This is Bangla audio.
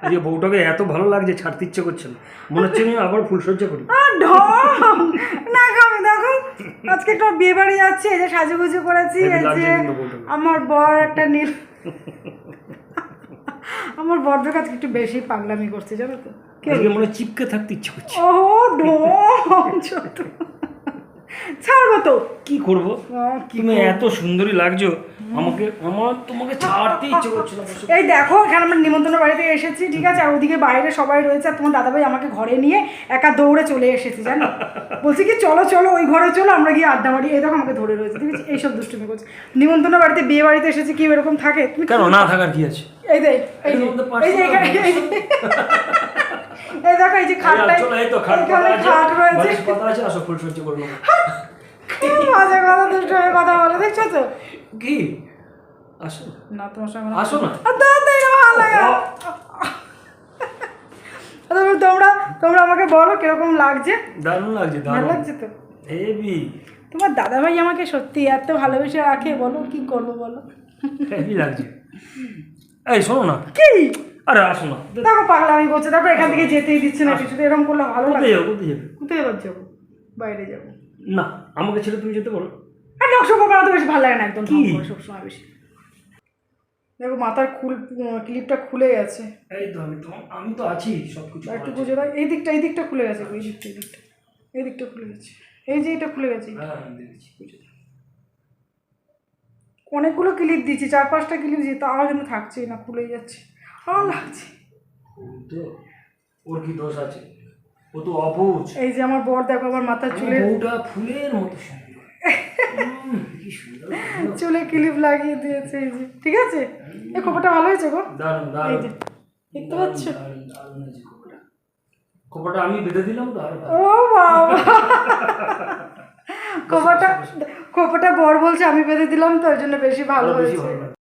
আজকে বউটাকে এত ভালো লাগছে, ছাড়তে ইচ্ছে করছে না, মনে হচ্ছে আমি আবার ফুলসজ্জা করি। না আমি দেখো আজকে একটা বিয়ে বাড়ি যাচ্ছি, এই যে সাজুগুজু করেছি, এই যে আমার বর একটা নীল আমার বর দেখো আজকে একটু বেশি পাগলামি করছে, জানো তো, আজকে মনে চিপকে থাকতে ইচ্ছে করছে। ও ছোট ছাড়বো তো, কি করবো, তুমি এত সুন্দরী লাগছো আমাকে, আমার তোমাকে ছাড়তে ইচ্ছে করছে না। এই দেখো এখানে আমরা নিমন্ত্রণ বাড়িতে এসেছি, ঠিক আছে, আর ওদিকে বাইরে সবাই রয়েছে, আর তোমার দাদাভাই আমাকে ঘরে নিয়ে একা দৌড়ে চলে এসেছি, জানো, বলছি কি চলো চলো ওই ঘরে চলো, আমরা গিয়ে আড্ডা মারি, এই দেখো আমাকে ধরে রয়েছে, ঠিক আছে, এইসব দুষ্টুমি করছে। নিমন্ত্রণ বাড়িতে বিয়ে বাড়িতে এসেছি, কি এরকম থাকে? তুমি কেন না থাকার কি আছে? এই দেখ এই যে এখানে এই দেখো এই যে খাটটা, এই তো খাট খাট রয়েছে, কথা আছে, আসো ফুলসজ্জা করবো। মজা কথা দুষ্ট হয়ে কথা বলে, দেখছো তো? কি আসো না তোমার সঙ্গে আসো না, ভালো লাগে। তোমরা তোমরা আমাকে বলো কিরকম লাগছে? দারুণ লাগছে, ভালো দারুণ লাগছে তো? হেভি। তোমার দাদাভাই আমাকে সত্যি এত ভালোবেসে রাখে, বলো কি করবো বলো, হেভি লাগছে। এই শোনো না, কি আরে আসো না, দেখো পাগলামি করছে, দেখো এখান থেকে যেতেই দিচ্ছে না কিছুতে, এরকম করলে ভালো লাগে? কোথায় যাবো, কোথায় যাবে? কোথায় এবার যাবো? বাইরে যাবো। না আমাকে ছেড়ে তুমি যেতে পারো? আর নকশা করা তো বেশি ভালো লাগে না, একদম কি? সবসময় বেশি। দেখো মাথার ক্লিপটা খুলে গেছে। এই তো আমি তো আছি সবকিছু। একটু বুঝে দাও, এই দিকটা খুলে গেছে, এই দিকটা খুলে গেছে, এই যে এটা খুলে গেছে। হ্যাঁ দেখেছি, বুঝে দাও। অনেকগুলো ক্লিপ দিচ্ছি, 4-5টা ক্লিপ দিচ্ছি, তাও যেন থাকছেই না, খুলেই যাচ্ছে, ভালো লাগছে। তো ওর কি দোষ আছে, ও তো অবুঝ। এই যে আমার বর দেখো আমার মাথার চুলে, বউটা ফুলের মতো সুন্দর, কি সুন্দর চুলে ক্লিপ লাগিয়ে দিয়েছে, এই যে, ঠিক আছে, এই খোপাটা ভালো হয়েছে গো, দারুণ এই দারুণ, যে দেখতে পাচ্ছ, দারুণ হয়েছে খোপাটা। খোপাটা আমি বেঁধে দিলাম তো আরো ও বাবা, খোপাটা বর বলছে আমি বেঁধে দিলাম তো, ওই জন্য বেশি ভালো হয়েছে।